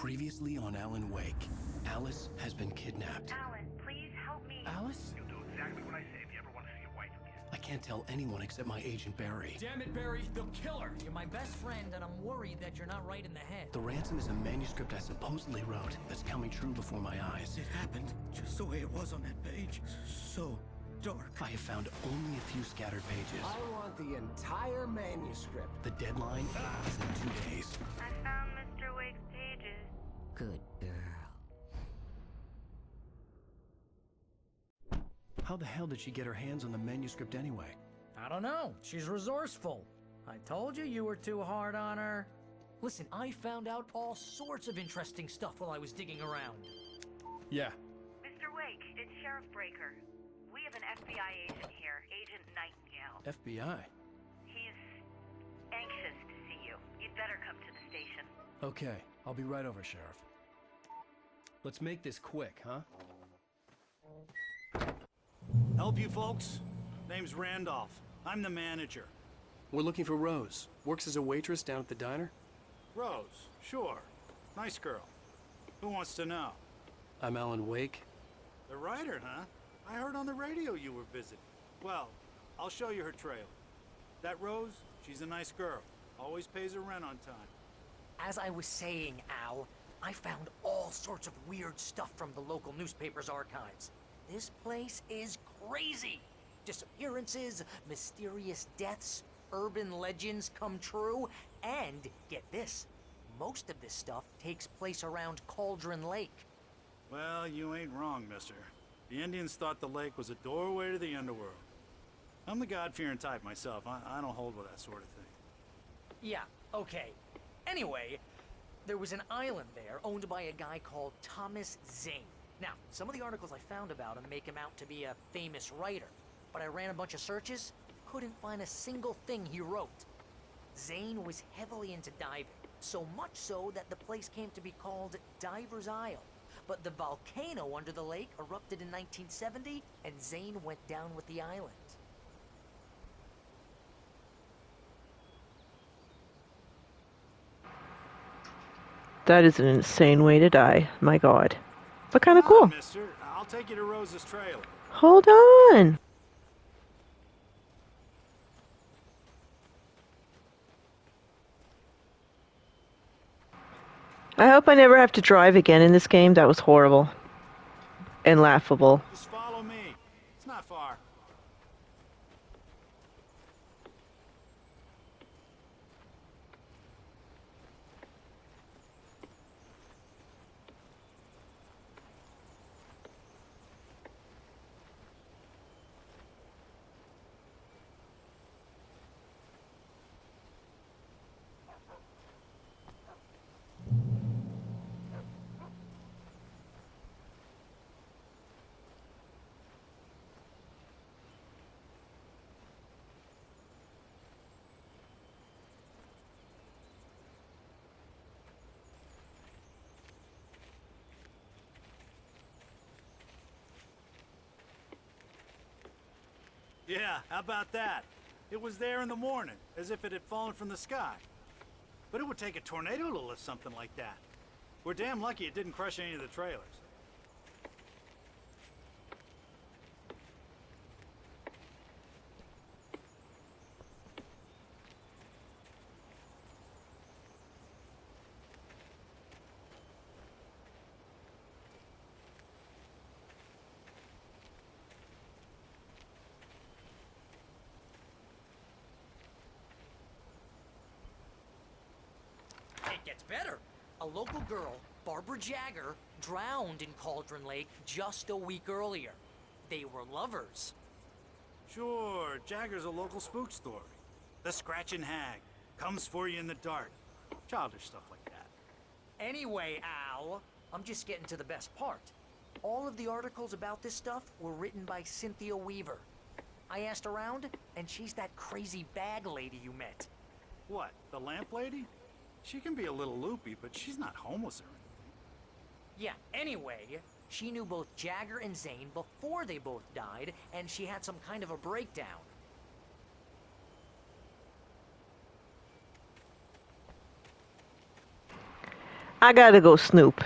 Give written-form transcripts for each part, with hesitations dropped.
Previously on Alan Wake, Alice has been kidnapped. Alan, please help me. Alice? You'll do exactly what I say if you ever want to see your wife again. I can't tell anyone except my agent Barry. Damn it, Barry, they'll kill her. You're my best friend, and I'm worried that you're not right in the head. The ransom is a manuscript I supposedly wrote that's coming true before my eyes. It happened just the way it was on that page. So dark. I have found only a few scattered pages. I want the entire manuscript. The deadline is in 2 days. I found Mr. Wake's pages. Good girl. How the hell did she get her hands on the manuscript anyway? I don't know. She's resourceful. I told you you were too hard on her. Listen, I found out all sorts of interesting stuff while I was digging around. Yeah. Mr. Wake, it's Sheriff Breaker. We have an FBI agent here, Agent Nightingale. FBI? He's anxious to see you. You'd better come to the station. Okay, I'll be right over, Sheriff. Let's make this quick, huh? Help you folks? Name's Randolph. I'm the manager. We're looking for Rose. Works as a waitress down at the diner. Rose, sure. Nice girl. Who wants to know? I'm Alan Wake. The writer, huh? I heard on the radio you were visiting. Well, I'll show you her trailer. That Rose, she's a nice girl. Always pays her rent on time. As I was saying, Al, I found all sorts of weird stuff from the local newspaper's archives. This place is crazy. Disappearances, mysterious deaths, urban legends come true, and get this, most of this stuff takes place around Cauldron Lake. Well, you ain't wrong, mister. The Indians thought the lake was a doorway to the underworld. I'm the God-fearing type myself. I don't hold with that sort of thing. Yeah, okay. Anyway, there was an island there owned by a guy called Thomas Zane. Now, some of the articles I found about him make him out to be a famous writer, but I ran a bunch of searches, couldn't find a single thing he wrote. Zane was heavily into diving, so much so that the place came to be called Diver's Isle. But the volcano under the lake erupted in 1970, and Zane went down with the island. That is an insane way to die. My god. But kind of Come on, cool. mister. I'll take you to Rose's trailer. Hold on. I hope I never have to drive again in this game. That was horrible. And laughable. Just follow me. It's not far. Yeah, how about that? It was there in the morning, as if it had fallen from the sky. But it would take a tornado to lift something like that. We're damn lucky it didn't crush any of the trailers. It gets better. A local girl, Barbara Jagger, drowned in Cauldron Lake just a week earlier. They were lovers. Sure, Jagger's a local spook story. The Scratching Hag comes for you in the dark. Childish stuff like that. Anyway, Al, I'm just getting to the best part. All of the articles about this stuff were written by Cynthia Weaver. I asked around, and she's that crazy bag lady you met. What, the lamp lady? She can be a little loopy, but she's not homeless or anything. Yeah, anyway, she knew both Jagger and Zane before they both died, and she had some kind of a breakdown. I gotta go snoop.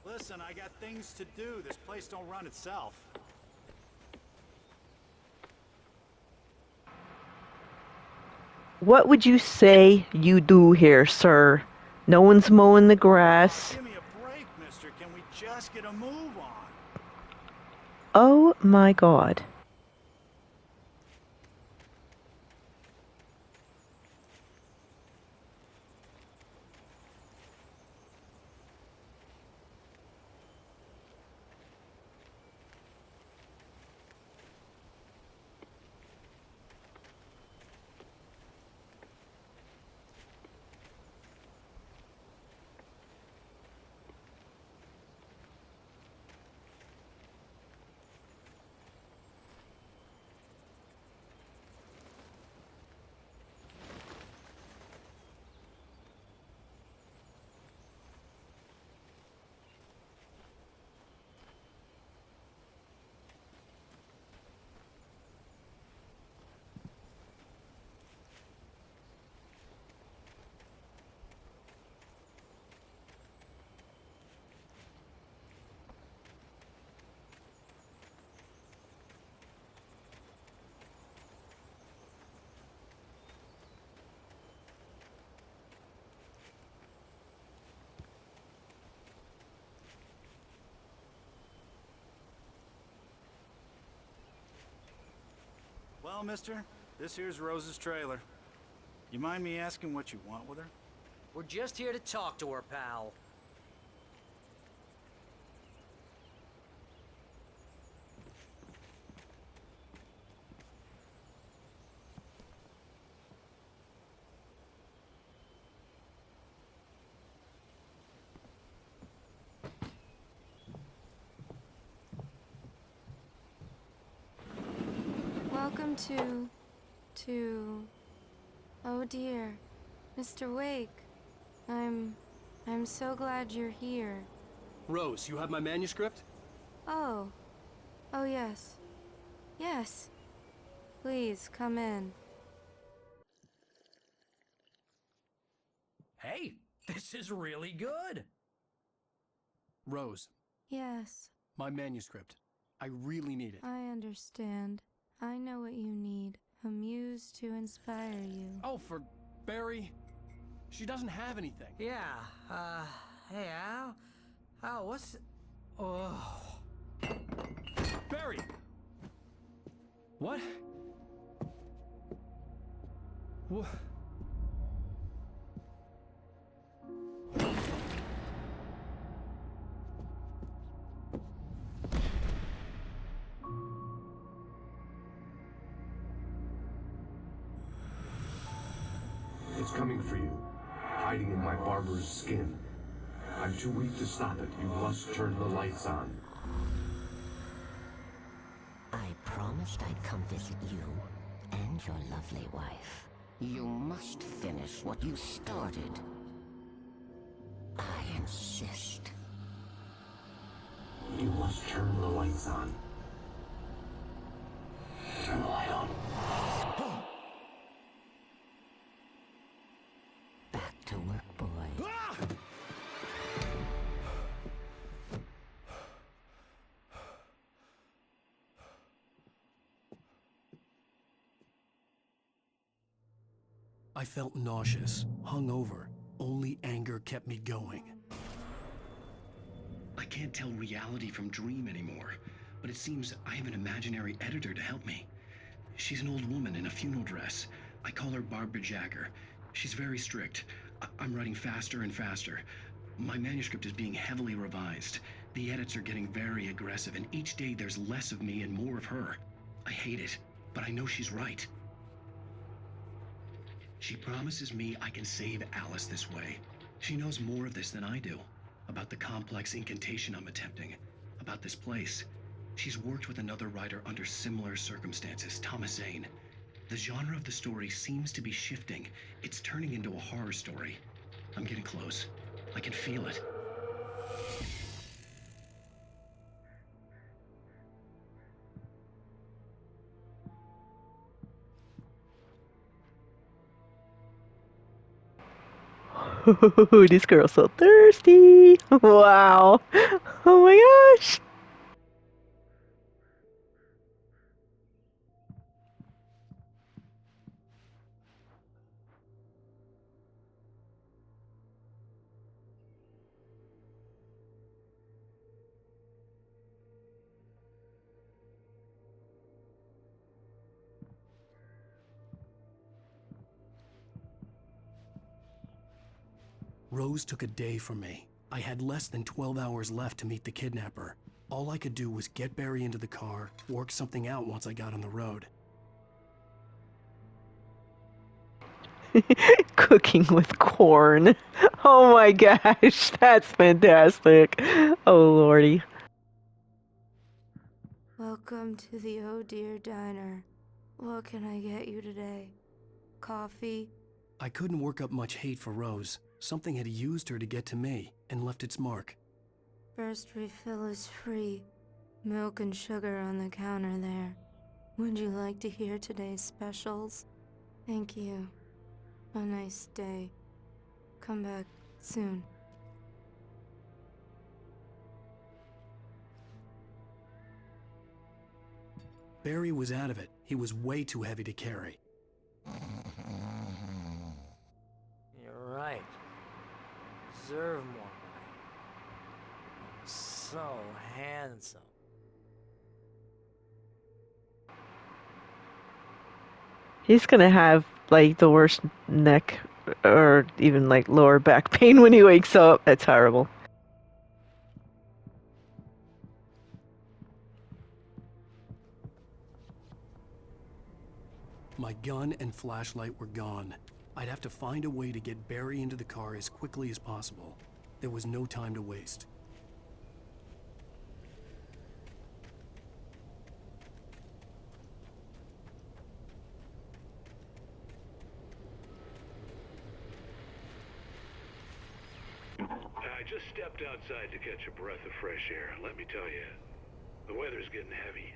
Listen, I got things to do. This place don't run itself. What would you say you do here, sir? No one's mowing the grass. Give me a break, mister. Can we just get a move on? Oh my god. Well, mister, this here's Rose's trailer. You mind me asking what you want with her? We're just here to talk to her, pal. come to... Oh dear, Mr. Wake. I'm so glad you're here. Rose, you have my manuscript? Oh. Oh yes. Yes. Please, come in. Hey, this is really good. Rose, Yes, my manuscript. I really need it. I understand. I know what you need. A muse to inspire you. Oh, for Barry. She doesn't have anything. Yeah, hey, Al, what's... Oh... Barry! What? What? It's coming for you, hiding in my barber's skin. I'm too weak to stop it. You must turn the lights on. I promised I'd come visit you and your lovely wife. You must finish what you started. I insist. You must turn the lights on. Turn the light on. Back to work, boy. I felt nauseous, hungover. Only anger kept me going. I can't tell reality from dream anymore, but it seems I have an imaginary editor to help me. She's an old woman in a funeral dress. I call her Barbara Jagger. She's very strict. I'm writing faster and faster. My manuscript is being heavily revised. The edits are getting very aggressive, and each day there's less of me and more of her. I hate it, but I know she's right. She promises me I can save Alice this way. She knows more of this than I do. About the complex incantation I'm attempting. About this place. She's worked with another writer under similar circumstances, Thomas Zane. The genre of the story seems to be shifting. It's turning into a horror story. I'm getting close. I can feel it. This girl's so thirsty. Wow. Oh my gosh. Rose took a day from me. I had less than 12 hours left to meet the kidnapper. All I could do was get Barry into the car, work something out once I got on the road. Cooking with corn. Oh my gosh, that's fantastic. Oh lordy. Welcome to the Oh Dear Diner. What can I get you today? Coffee? I couldn't work up much hate for Rose. Something had used her to get to me and left its mark. First refill is free. Milk and sugar on the counter there. Would you like to hear today's specials? Thank you. A nice day. Come back soon. Barry was out of it. He was way too heavy to carry. You're right. Deserve more money. So handsome. He's gonna have like the worst neck or even like lower back pain when he wakes up. That's horrible. My gun and flashlight were gone. I'd have to find a way to get Barry into the car as quickly as possible. There was no time to waste. I just stepped outside to catch a breath of fresh air, and let me tell you, the weather's getting heavy.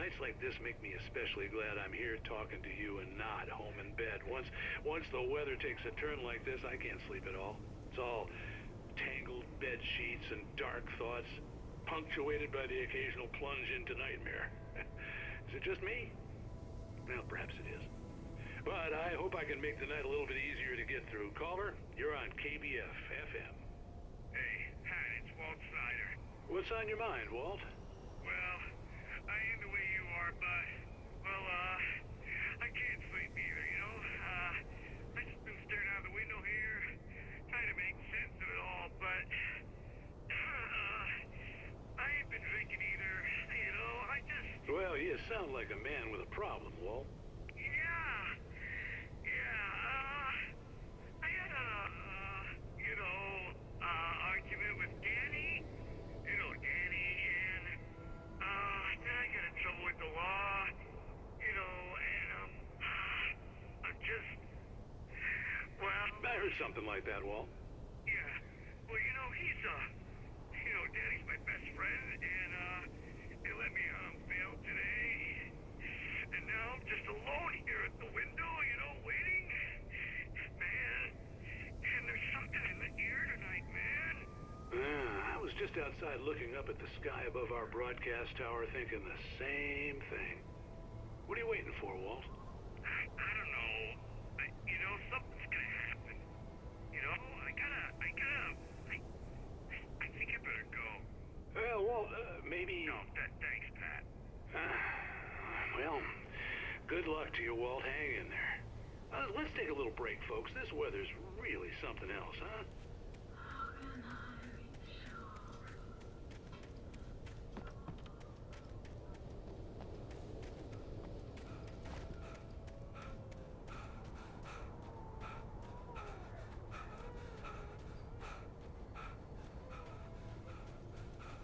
Nights like this make me especially glad I'm here talking to you and not home in bed. Once the weather takes a turn like this, I can't sleep at all. It's all tangled bed sheets and dark thoughts, punctuated by the occasional plunge into nightmare. Is it just me? Well, perhaps it is. But I hope I can make the night a little bit easier to get through. Caller, you're on KBF FM. Hey, Pat, it's Walt Snyder. What's on your mind, Walt? Well, I am the way you are, but, well, I can't sleep either, you know? I just been staring out the window here, trying to make sense of it all, but, I ain't been drinking either, you know? I just... Well, you sound like a man with a problem, Walt. I had a, argument with Danny. You know Danny, and, then I got in trouble with the law, you know, and, I'm just, well... I heard something like that, Walt. Yeah. Well, you know, he's, Danny's my best friend, and, they let me, bail today. And now I'm just alone here at the window, you know, waiting. Man, and there's something in the air tonight, man. I was just outside looking up at the sky above our broadcast tower thinking the same thing. What are you waiting for, Walt? I don't know. You know, something's gonna happen. You know, I think I better go. Well, Walt, maybe... No, thanks, Pat. Well, good luck to you, Walt. Hang in there. Let's take a little break, folks. This weather's really something else, huh?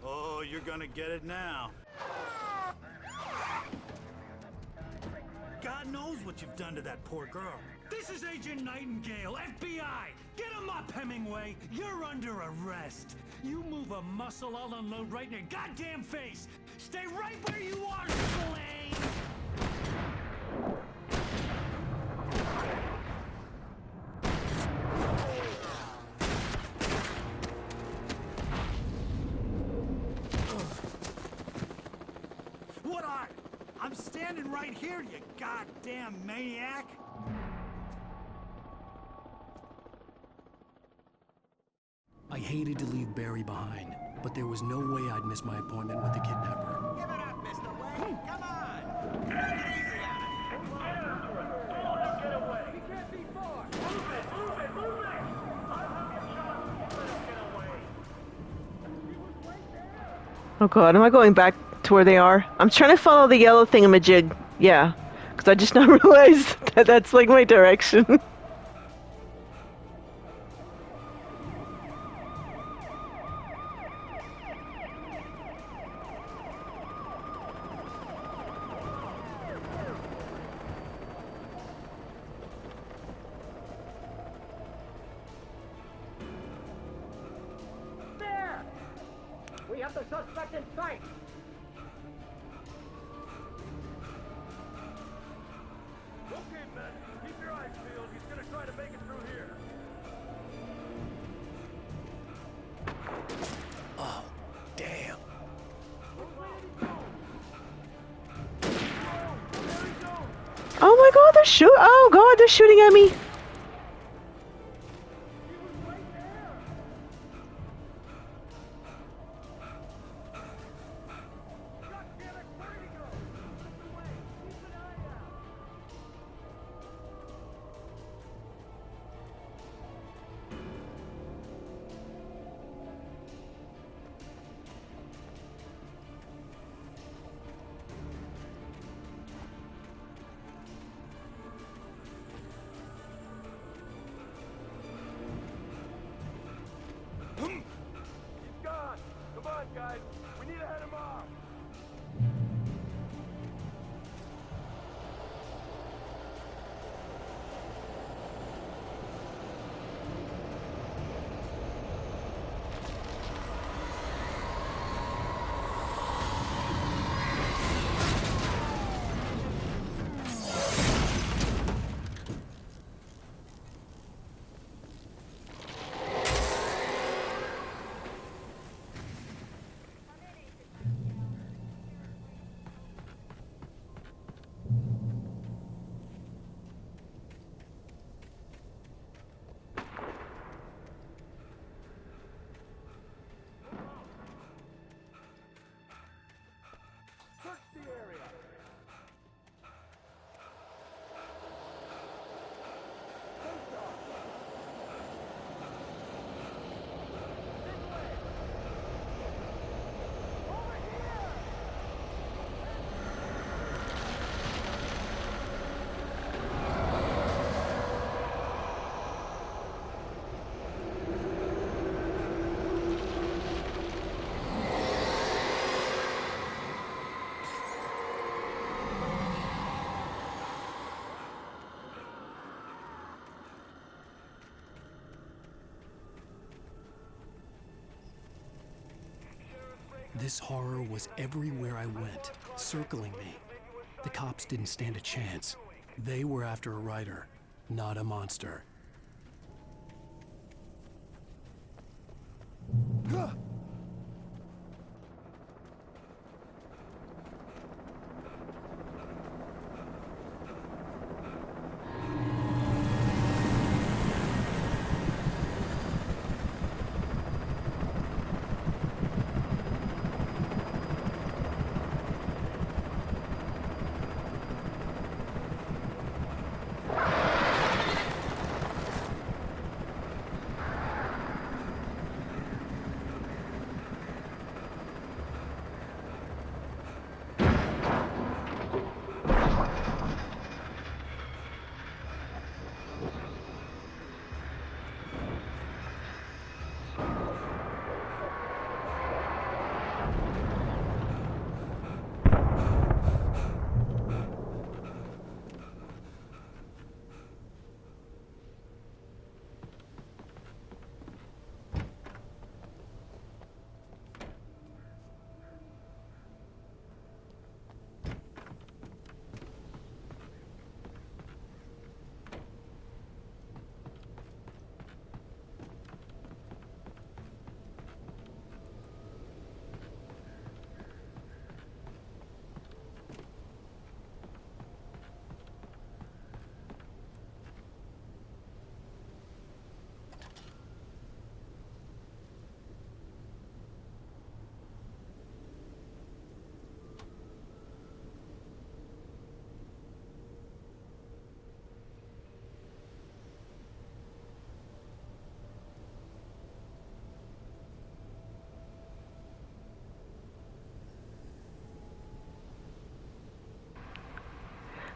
Oh, you're gonna get it now. God knows what you've done to that poor girl. This is Agent Nightingale, FBI! Get him up, Hemingway! You're under arrest! You move a muscle, I'll unload right in your goddamn face! Stay right where you are, Slane! What are? I'm standing right here, you goddamn maniac! I hated to leave Barry behind, but there was no way I'd miss my appointment with the kidnapper. Give it up, Mr. Wayne. Come on. Take it easy on it. Don't let him get away. He can't be far. Move it. I'm getting shot. Let him get away. He was right there. Oh god, am I going back to where they are? I'm trying to follow the yellow thingamajig. Yeah, because I just now realized that that's like my direction. There! We have the suspect in sight. Okay, men. Keep your eyes peeled. He's gonna try to make it through here. Oh, damn. Oh my god, oh god, they're shooting at me. He's gone. Come on, guys. We need to head him off. This horror was everywhere I went, circling me. The cops didn't stand a chance. They were after a writer, not a monster.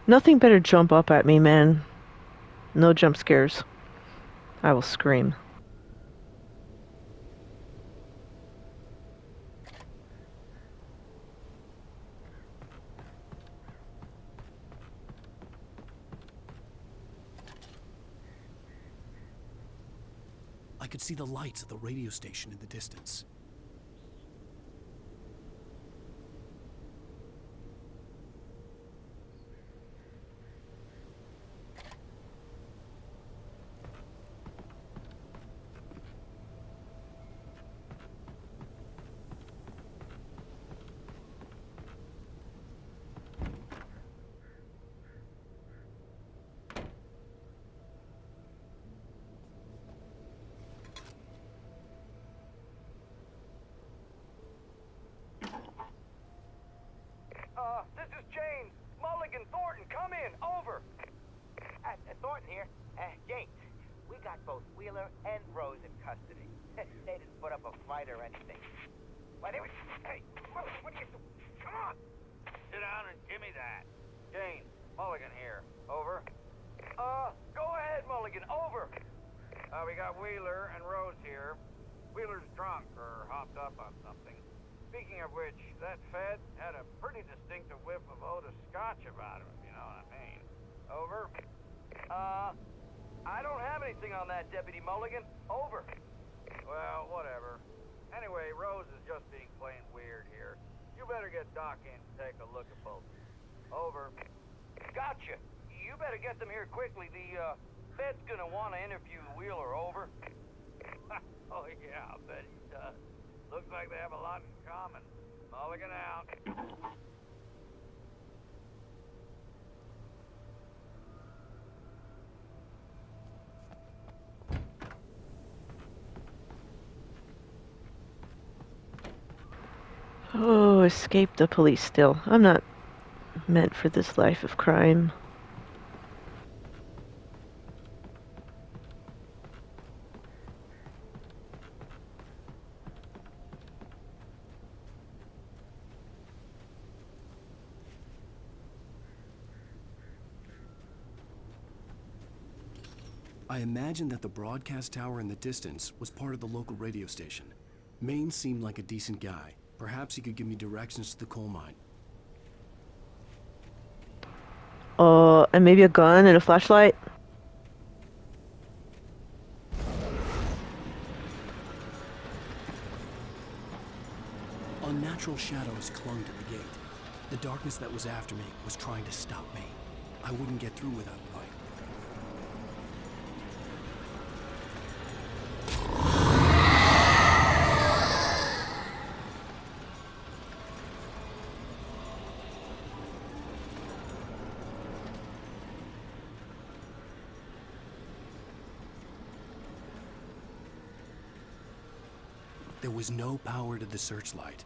Nothing better jump up at me, man. No jump scares. I will scream. I could see the lights of the radio station in the distance. This is James. Mulligan, Thornton, come in. Over. Thornton here. James, we got both Wheeler and Rose in custody. They didn't put up a fight or anything. Why, they were... Hey, what are you doing? Come on. Sit down and give me that. James, Mulligan here. Over. Go ahead, Mulligan. Over. We got Wheeler and Rose here. Wheeler's drunk or hopped up on something. Speaking of which, that Fed had a pretty distinctive whiff of Otis Scotch about him, if you know what I mean. Over. I don't have anything on that, Deputy Mulligan. Over. Well, whatever. Anyway, Rose is just being plain weird here. You better get Doc in to take a look at both. Over. Gotcha. You better get them here quickly. The, Fed's gonna want to interview Wheeler. Over. Oh, yeah, I'll bet he does. Looks like they have a lot in common. Mulligan out. Oh, escape the police still. I'm not meant for this life of crime. I imagined that the broadcast tower in the distance was part of the local radio station. Maine seemed like a decent guy. Perhaps he could give me directions to the coal mine. And maybe a gun and a flashlight? Unnatural shadows clung to the gate. The darkness that was after me was trying to stop me. I wouldn't get through without light. There was no power to the searchlight.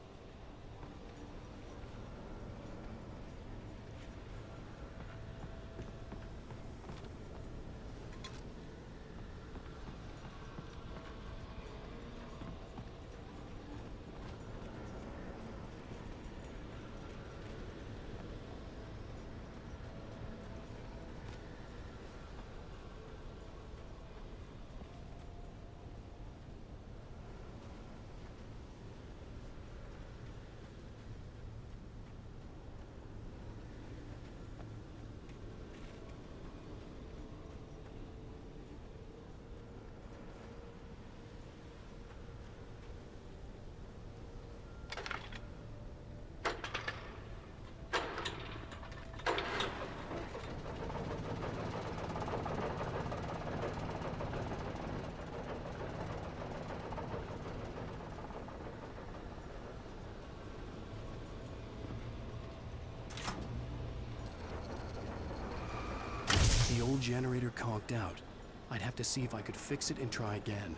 The old generator conked out. I'd have to see if I could fix it and try again.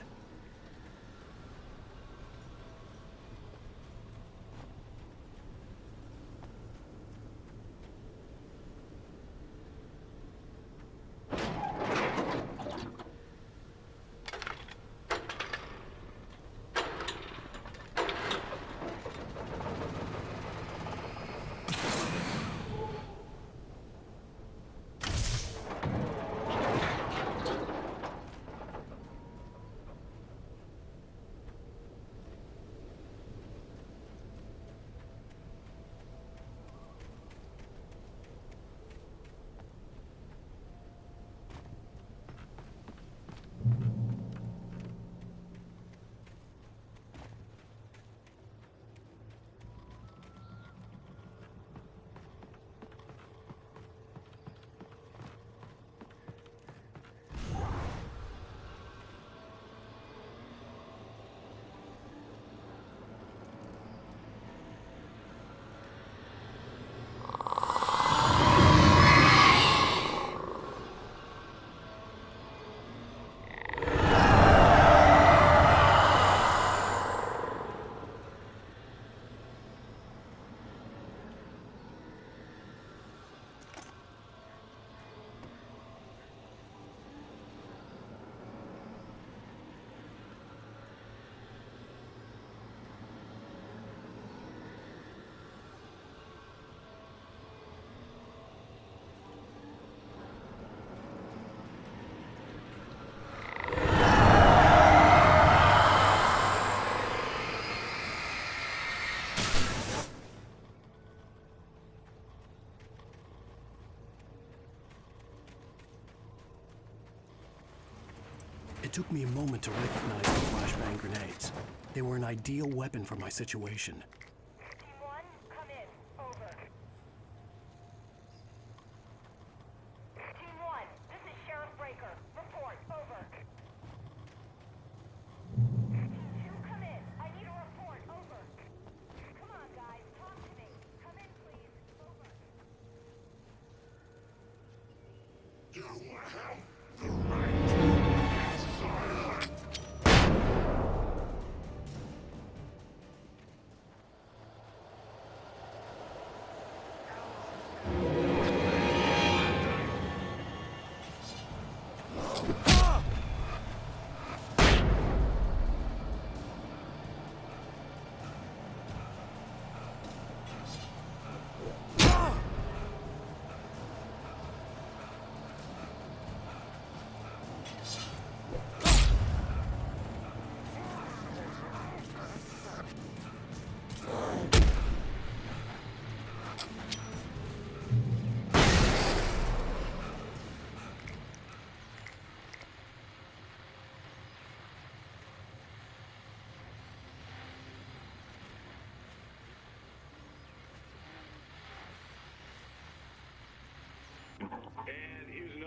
It took me a moment to recognize the flashbang grenades. They were an ideal weapon for my situation. Team 1, come in. Over. Team 1, this is Sheriff Breaker. Report. Over. Team 2, come in. I need a report. Over. Come on, guys. Talk to me. Come in, please. Over. You have the right.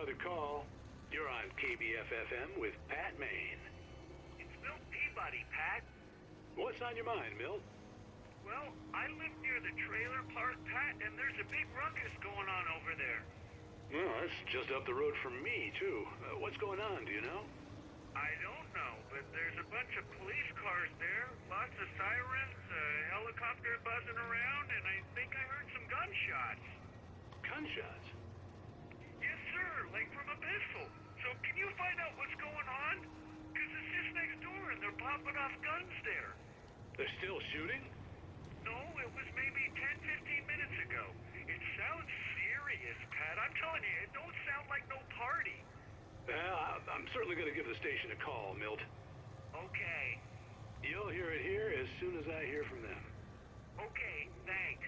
another call. You're on KBF-FM with Pat Maine. It's Milt Peabody, Pat. What's on your mind, Milt? Well, I live near the trailer park, Pat, and there's a big ruckus going on over there. Well, that's just up the road from me, too. What's going on, do you know? I don't know, but there's a bunch of police cars there, lots of sirens, a helicopter buzzing around, and I think I heard some gunshots. Gunshots? Yes, sir, like from a pistol. So can you find out what's going on? Because it's just next door and they're popping off guns there. They're still shooting? No, it was maybe 10, 15 minutes ago. It sounds serious, Pat. I'm telling you, it don't sound like no party. Well, I'm certainly going to give the station a call, Milt. Okay. You'll hear it here as soon as I hear from them. Okay, thanks.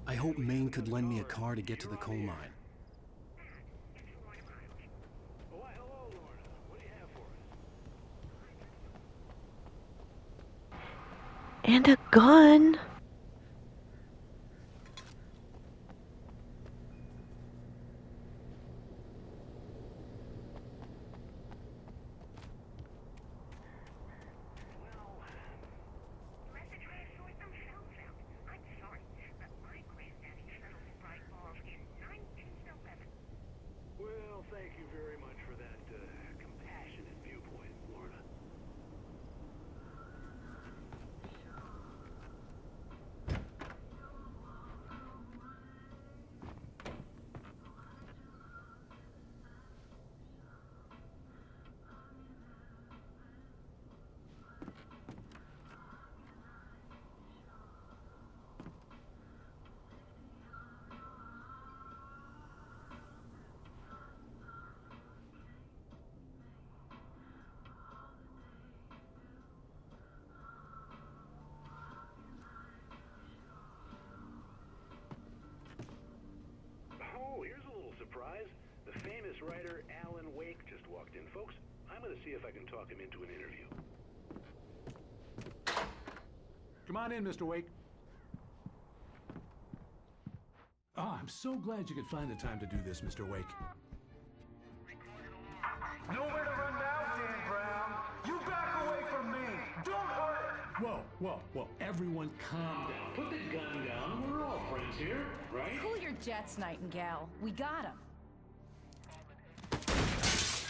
I hope Maine could lend me a car to get to the coal mine. Why, hello, Lorna. What do you have for us? And a gun. see if I can talk him into an interview. Come on in, Mr. Wake. Oh, I'm so glad you could find the time to do this, Mr. Wake. Nowhere to run now, Dan Brown. You back away from me. Don't hurt. Whoa. Everyone calm down. Put the gun down. We're all friends here, right? Cool your jets, Nightingale. We got him.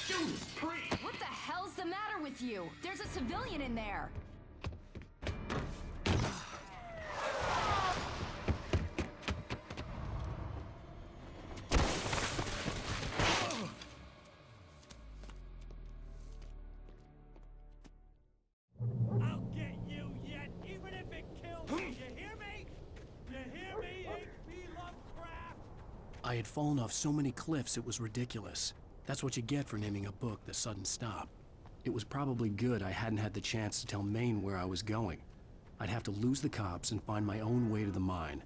Judas Priest! What the hell's the matter with you? There's a civilian in there. I'll get you yet, even if it kills me. You hear me? You hear me, H.P. Lovecraft? I had fallen off so many cliffs it was ridiculous. That's what you get for naming a book The Sudden Stop. It was probably good I hadn't had the chance to tell Maine where I was going. I'd have to lose the cops and find my own way to the mine.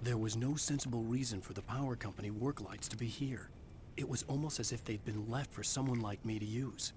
There was no sensible reason for the power company work lights to be here. It was almost as if they'd been left for someone like me to use.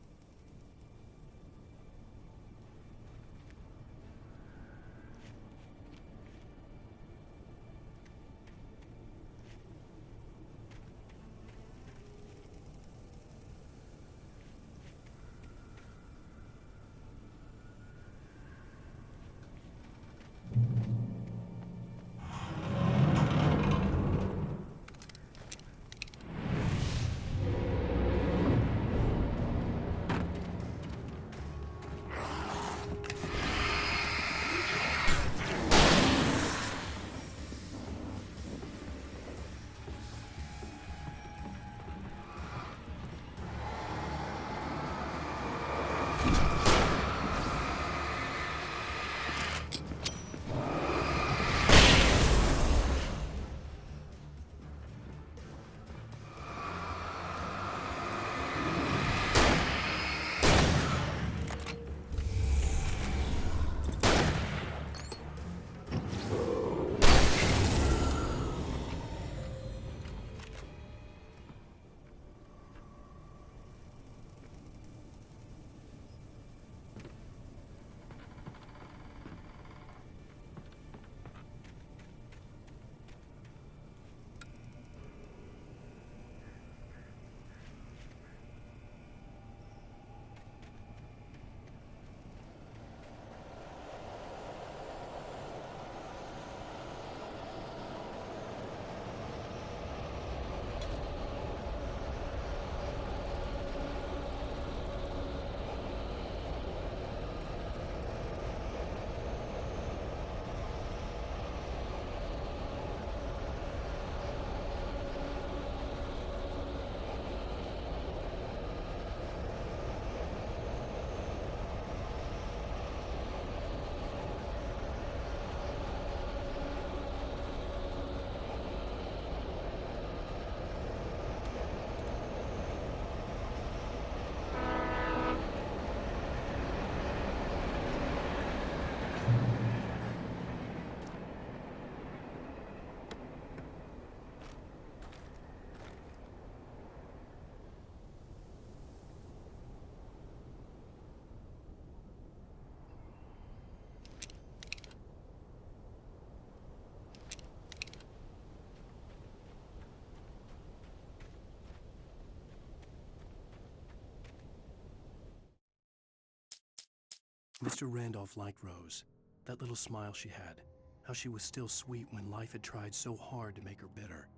Mr. Randolph liked Rose. That little smile she had. How she was still sweet when life had tried so hard to make her bitter.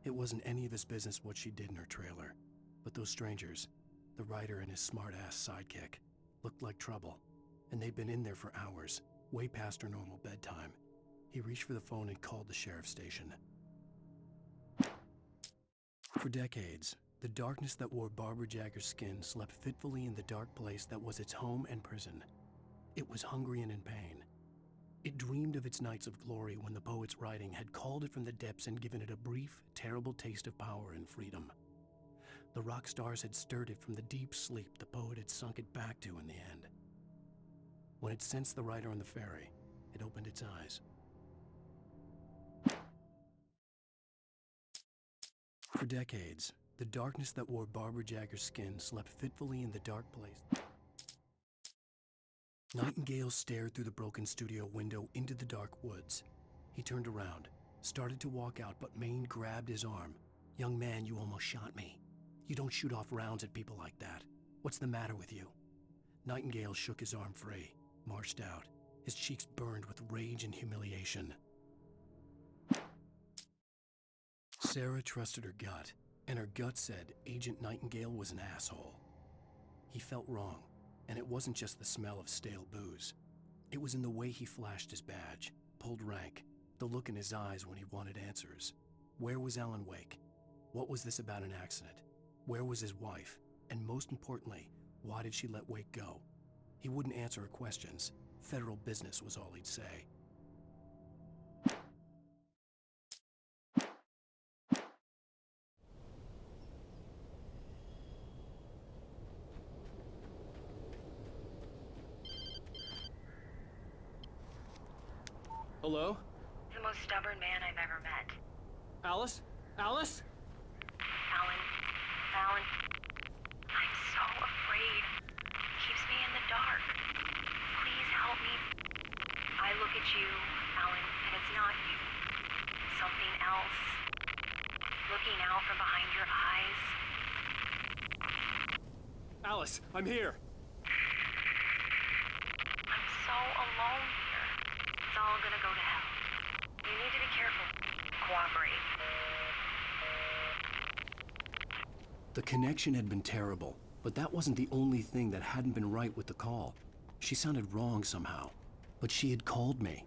It wasn't any of his business what she did in her trailer. But those strangers, the writer and his smart-ass sidekick, looked like trouble. And they'd been in there for hours, way past her normal bedtime. He reached for the phone and called the sheriff's station. For decades, the darkness that wore Barbara Jagger's skin slept fitfully in the dark place that was its home and prison. It was hungry and in pain. It dreamed of its nights of glory when the poet's writing had called it from the depths and given it a brief, terrible taste of power and freedom. The rock stars had stirred it from the deep sleep the poet had sunk it back to in the end. When it sensed the writer on the ferry, it opened its eyes. For decades, the darkness that wore Barbara Jagger's skin slept fitfully in the dark place. Nightingale stared through the broken studio window into the dark woods. He turned around, started to walk out, but Maine grabbed his arm. "Young man, you almost shot me. You don't shoot off rounds at people like that. What's the matter with you?" Nightingale shook his arm free, marched out. His cheeks burned with rage and humiliation. Sarah trusted her gut, and her gut said Agent Nightingale was an asshole. He felt wrong, and it wasn't just the smell of stale booze. It was in the way he flashed his badge, pulled rank, the look in his eyes when he wanted answers. Where was Ellen Wake? What was this about an accident? Where was his wife? And most importantly, why did she let Wake go? He wouldn't answer her questions. Federal business was all he'd say. Hello? most stubborn man I've ever met. Alice? Alice? Alan. Alan. I'm so afraid. Keeps me in the dark. Please help me. I look at you, Alan, and it's not you. Something else. Looking out from behind your eyes. Alice, I'm here. I'm so alone here. It's all gonna go to hell. You need to be careful. Cooperate. The connection had been terrible, but that wasn't the only thing that hadn't been right with the call. She sounded wrong somehow, but she had called me.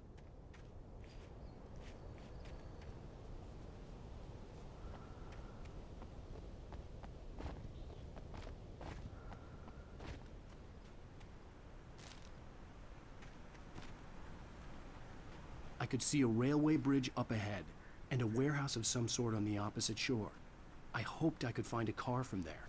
I could see a railway bridge up ahead, and a warehouse of some sort on the opposite shore. I hoped I could find a car from there.